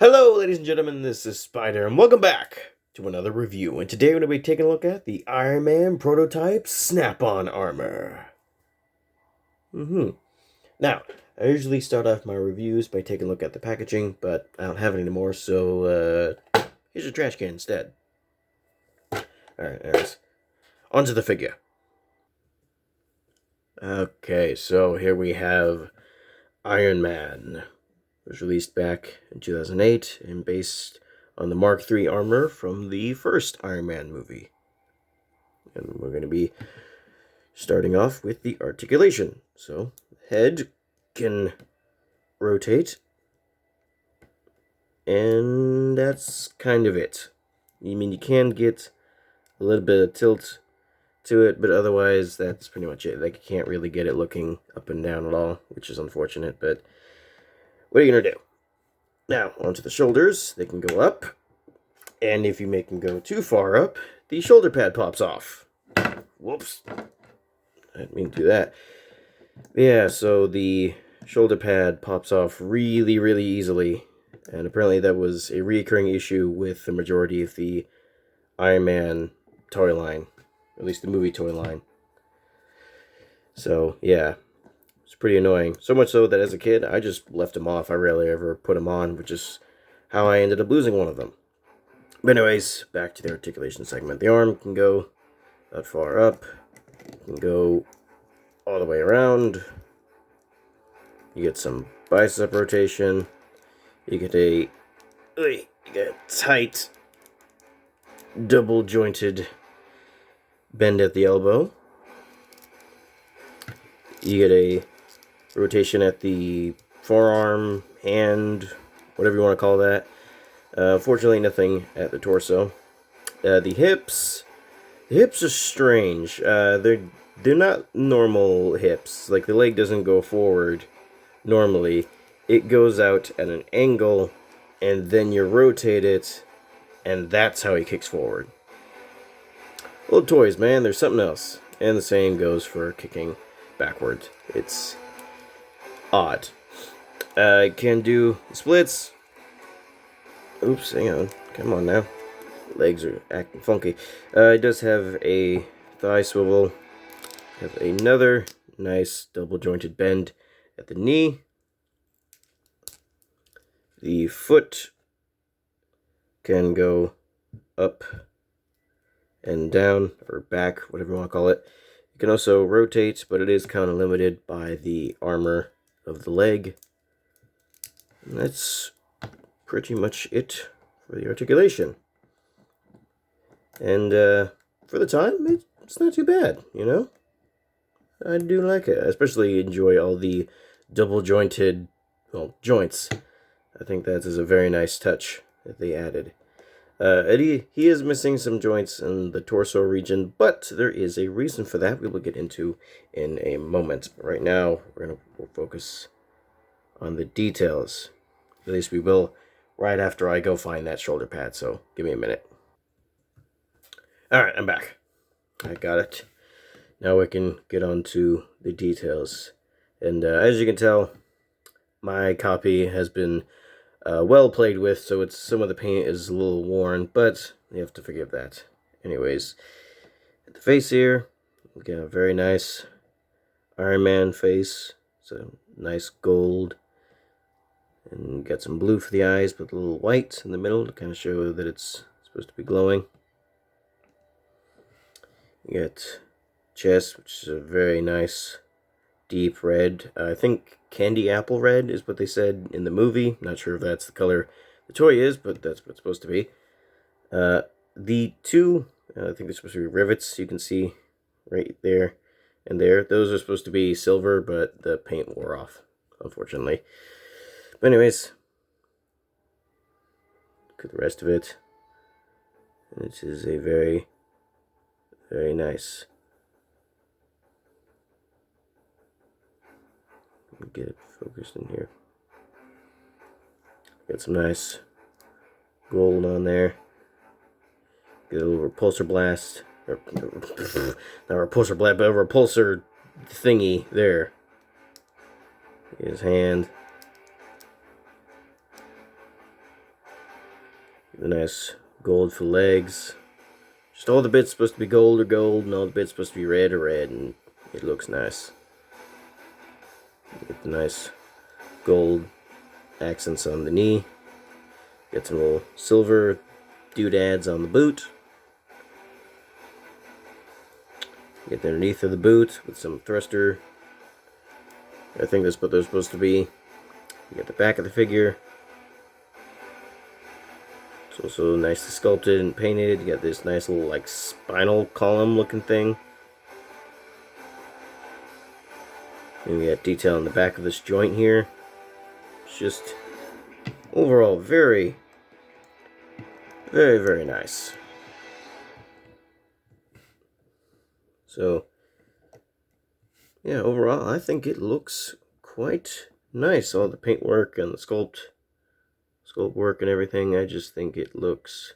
Hello, ladies and gentlemen, this is Spider, and welcome back to another review. And today we're going to be taking a look at the Iron Man prototype Snap-on armor. Now, I usually start off my reviews by taking a look at the packaging, but I don't have it anymore, so here's your trash can instead. Alright, anyways, onto the figure. Okay, so here we have Iron Man. It was released back in 2008 and based on the Mark III armor from the first Iron Man movie. And we're going to be starting off with the articulation. So, head can rotate, and that's kind of it. I mean, you can get a little bit of tilt to it, but otherwise that's pretty much it. Like, you can't really get it looking up and down at all, which is unfortunate, but what are you going to do? Now, onto the shoulders. They can go up, and if you make them go too far up, the shoulder pad pops off. Whoops. I didn't mean to do that. Yeah, so the shoulder pad pops off really, really easily, and apparently that was a recurring issue with the majority of the Iron Man toy line, at least the movie toy line. So, yeah. It's pretty annoying. So much so that as a kid, I just left them off. I rarely ever put them on, which is how I ended up losing one of them. But anyways, back to the articulation segment. The arm can go that far up. It can go all the way around. You get some bicep rotation. You get a tight, double jointed bend at the elbow. You get a rotation at the forearm, hand, whatever you want to call that. Fortunately, nothing at the torso. The hips are strange. They're not normal hips. Like, the leg doesn't go forward normally. It goes out at an angle, and then you rotate it, and that's how he kicks forward. Little toys, man. There's something else. And the same goes for kicking backwards. It's odd. Can do splits. Oops, hang on. Come on now. Legs are acting funky. It does have a thigh swivel. Have another nice double jointed bend at the knee. The foot can go up and down, or back, whatever you want to call it. You can also rotate, but it is kind of limited by the armor of the leg. And that's pretty much it for the articulation. And for the time, it's not too bad, you know? I do like it. I especially enjoy all the double jointed, joints. I think that is a very nice touch that they added. He is missing some joints in the torso region, but there is a reason for that we will get into in a moment. But right now, we'll focus on the details. At least we will right after I go find that shoulder pad, so give me a minute. Alright, I'm back. I got it. Now we can get on to the details. And as you can tell, my copy has been well played with, so some of the paint is a little worn, but you have to forgive that. Anyways, at the face here, we got a very nice Iron Man face. It's a nice gold, and got some blue for the eyes, but a little white in the middle to kind of show that it's supposed to be glowing. You got chest, which is a very nice deep red. I think candy apple red is what they said in the movie. Not sure if that's the color the toy is, but that's what it's supposed to be. The two, I think they're supposed to be rivets, you can see right there and there. Those are supposed to be silver, but the paint wore off, unfortunately. But anyways, look at the rest of it. This is a very, very nice. Get it focused in here. Got some nice gold on there. Get a little repulsor blast. Not repulsor blast, but a repulsor thingy there. His hand. The nice gold for legs. Just all the bits supposed to be gold or gold, and all the bits supposed to be red or red, and it looks nice. You get the nice gold accents on the knee. Get some little silver doodads on the boot. Get the underneath of the boot with some thruster. I think that's what they're supposed to be. You get the back of the figure. It's also nicely sculpted and painted. You got this nice little like spinal column looking thing. And we got detail in the back of this joint here. It's just overall very, very, very nice. So yeah, overall I think it looks quite nice. All the paintwork and the sculpt work and everything, I just think it looks,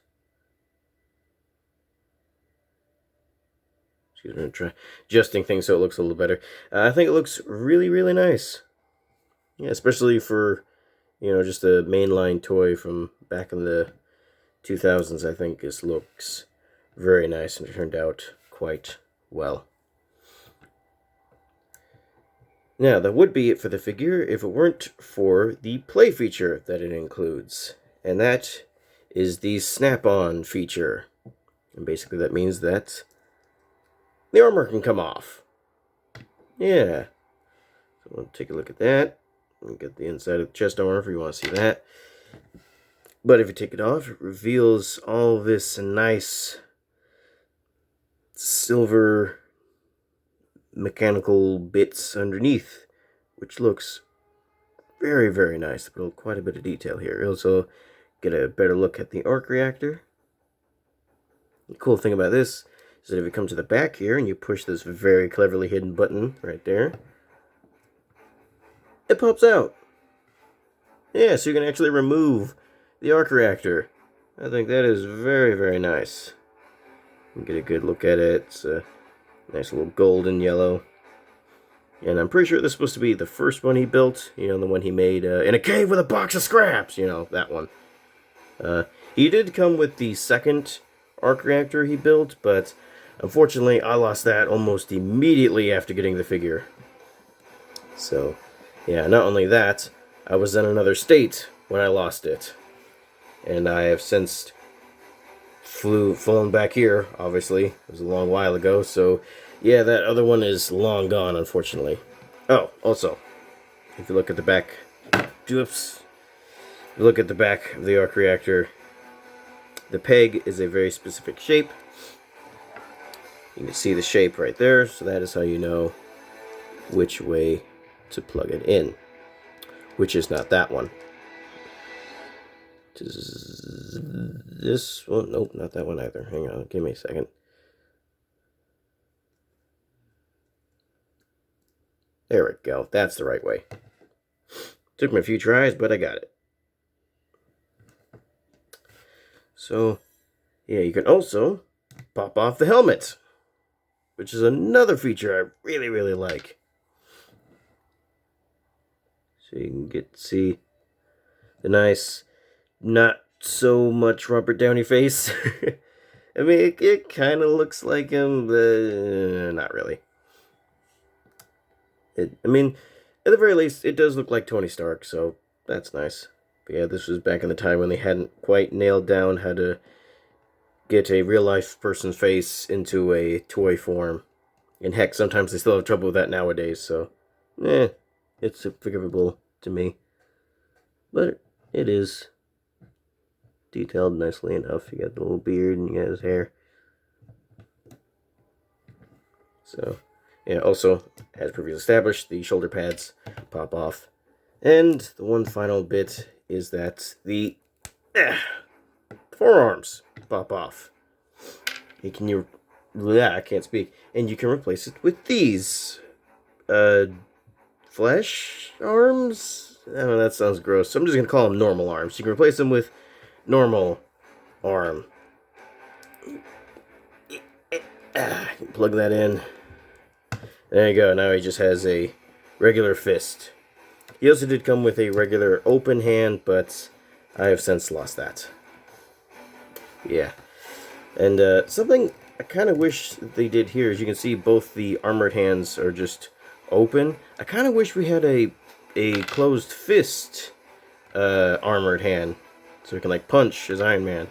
excuse me, I'm trying adjusting things so it looks a little better. I think it looks really, really nice. Yeah, especially for, you know, just a mainline toy from back in the 2000s. I think this looks very nice and turned out quite well. Now, that would be it for the figure if it weren't for the play feature that it includes. And that is the snap-on feature. And basically that means that the armor can come off. Yeah. So we'll take a look at that. We'll get the inside of the chest armor if you want to see that. But if you take it off, it reveals all this nice silver mechanical bits underneath, which looks very, very nice. But quite a bit of detail here. You also get a better look at the arc reactor. The cool thing about this is that if you come to the back here and you push this very cleverly hidden button right there, it pops out. Yeah, so you can actually remove the arc reactor. I think that is very, very nice. You can get a good look at it. It's a nice little golden yellow. And I'm pretty sure this is supposed to be the first one he built. You know, the one he made in a cave with a box of scraps. You know, that one. He did come with the second arc reactor he built, but unfortunately I lost that almost immediately after getting the figure. So, yeah, not only that, I was in another state when I lost it. And I have since flown back here, obviously. It was a long while ago, so yeah, that other one is long gone, unfortunately. Oh, also, if you look at the back, oops, if you look at the back of the arc reactor, the peg is a very specific shape. You can see the shape right there, so that is how you know which way to plug it in, which is not that one. This one, nope, not that one either. Hang on, give me a second. There we go, that's the right way. Took me a few tries, but I got it. So, yeah, you can also pop off the helmet, which is another feature I really, really like. So you can see the nice, not so much Robert Downey face. I mean, it kind of looks like him, but not really. I mean, at the very least, it does look like Tony Stark, so that's nice. But yeah, this was back in the time when they hadn't quite nailed down how to get a real-life person's face into a toy form. And heck, sometimes they still have trouble with that nowadays, so it's forgivable to me. But it is detailed nicely enough. You got the little beard and you got his hair. So, yeah, also, as previously established, the shoulder pads pop off. And the one final bit is that the forearms pop off. I can't speak. And you can replace it with these flesh arms? I don't know, that sounds gross. So I'm just going to call them normal arms. You can replace them with normal arm. Plug that in. There you go. Now he just has a regular fist. He also did come with a regular open hand, but I have since lost that. Yeah. And something I kind of wish they did here is you can see both the armored hands are just open. I kind of wish we had a closed fist armored hand, so he can like punch as Iron Man.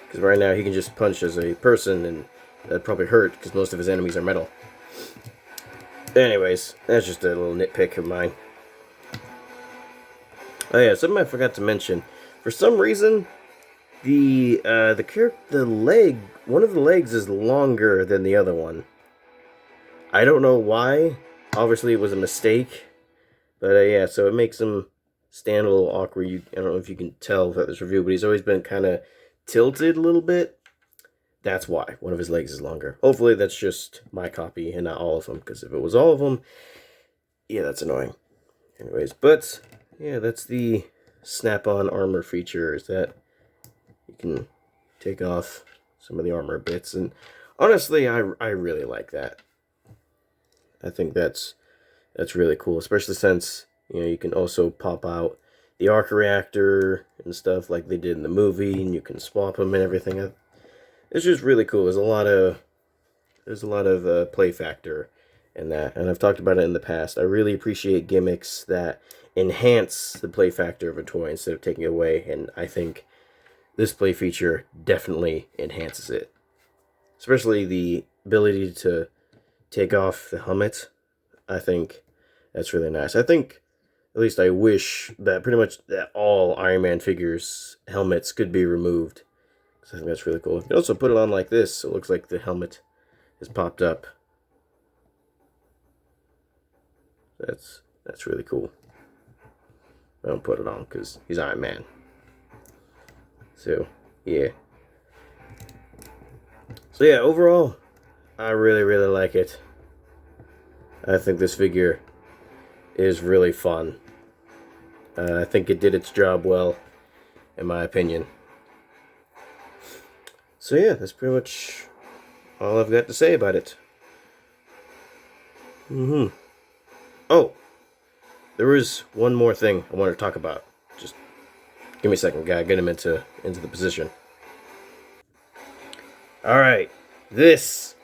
Because right now he can just punch as a person, and that'd probably hurt because most of his enemies are metal. Anyways, that's just a little nitpick of mine. Oh yeah, something I forgot to mention. For some reason, the leg, one of the legs is longer than the other one. I don't know why. Obviously, it was a mistake. But yeah, so it makes him stand a little awkward. I don't know if you can tell without this review, but he's always been kind of tilted a little bit. That's why one of his legs is longer. Hopefully, that's just my copy and not all of them. Because if it was all of them, yeah, that's annoying. Anyways, but yeah, that's the snap-on armor feature. Is that you can take off some of the armor bits, and honestly, I really like that. I think that's really cool, especially since you can also pop out the arc reactor and stuff like they did in the movie, and you can swap them and everything. It's just really cool. There's a lot of play factor in that, and I've talked about it in the past. I really appreciate gimmicks that enhance the play factor of a toy instead of taking it away, and I think this play feature definitely enhances it. Especially the ability to take off the helmet. I think that's really nice. I think, at least I wish, that pretty much that all Iron Man figures' helmets could be removed. Because I think that's really cool. You can also put it on like this, so it looks like the helmet is popped up. That's really cool. I don't put it on because he's Iron Man. So, yeah. So yeah, overall, I really, really like it. I think this figure is really fun. I think it did its job well, in my opinion. So yeah, that's pretty much all I've got to say about it. Oh, there is one more thing I wanted to talk about. Just give me a second, gotta get him into the position. Alright, this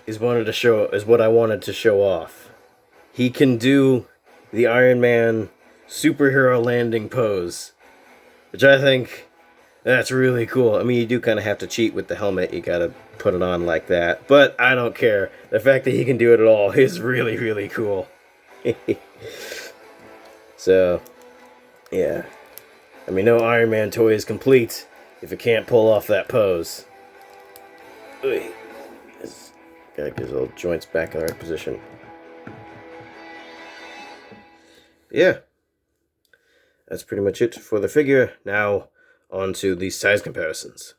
is what I wanted to show off. He can do the Iron Man superhero landing pose, which I think that's really cool. I mean, you do kind of have to cheat with the helmet. You gotta put it on like that, but I don't care. The fact that he can do it at all is really, really cool. So, yeah. I mean, no Iron Man toy is complete if it can't pull off that pose. Gotta get his little joints back in the right position. Yeah. That's pretty much it for the figure. Now, on to the size comparisons.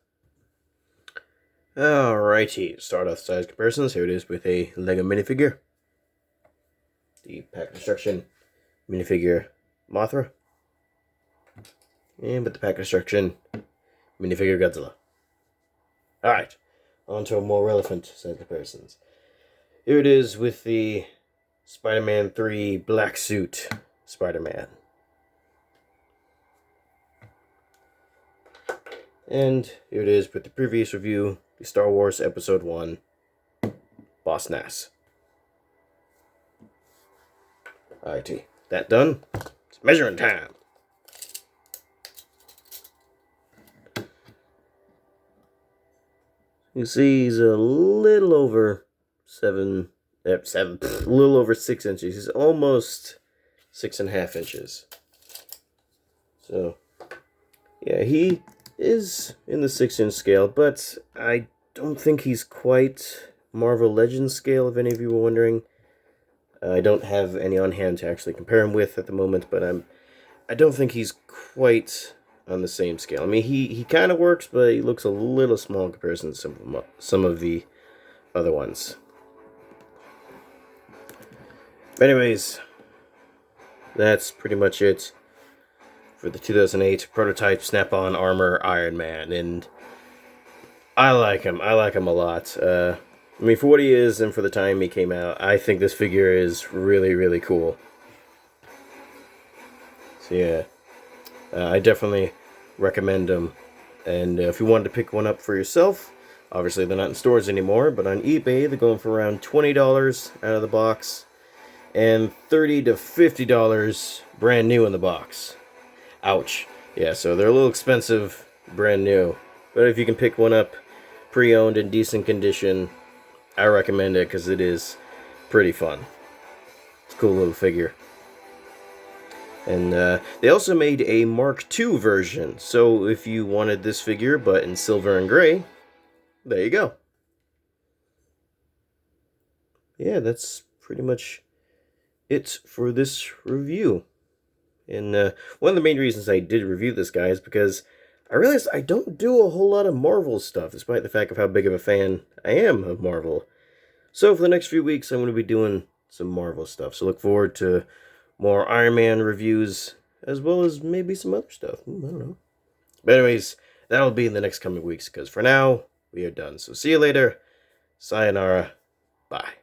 Alrighty, start off size comparisons. Here it is with a Lego minifigure. The Pack Destruction minifigure Mothra. And with the Pack Destruction minifigure Godzilla. Alright, on to more relevant size comparisons. Here it is with the Spider-Man 3 Black Suit Spider-Man. And here it is with the previous review, the Star Wars Episode 1 Boss Nass. Alrighty, that done. It's measuring time. You see he's a little over a little over 6 inches. He's almost 6.5 inches. So, yeah, he is in the 6-inch scale, but I don't think he's quite Marvel Legends scale, if any of you were wondering. I don't have any on hand to actually compare him with at the moment, but I don't think he's quite on the same scale. I mean, he kind of works, but he looks a little small in comparison to some of the other ones. But anyways, that's pretty much it for the 2008 prototype Snap-on Armor Iron Man, and I like him. I like him a lot. I mean, for what he is and for the time he came out, I think this figure is really, really cool. So yeah, I definitely recommend him And if you wanted to pick one up for yourself, obviously they're not in stores anymore, but on eBay they're going for around $20 out of the box and $30 to $50 brand new in the box. Ouch. Yeah, so they're a little expensive brand new. But if you can pick one up pre-owned in decent condition, I recommend it because it is pretty fun. It's a cool little figure. And they also made a Mark II version. So if you wanted this figure but in silver and gray, there you go. Yeah, that's pretty much it for this review. And one of the main reasons I did review this guy is because I realized I don't do a whole lot of Marvel stuff, despite the fact of how big of a fan I am of Marvel. So for the next few weeks, I'm going to be doing some Marvel stuff. So look forward to more Iron Man reviews, as well as maybe some other stuff. I don't know. But anyways, that'll be in the next coming weeks, because for now, we are done. So see you later. Sayonara. Bye.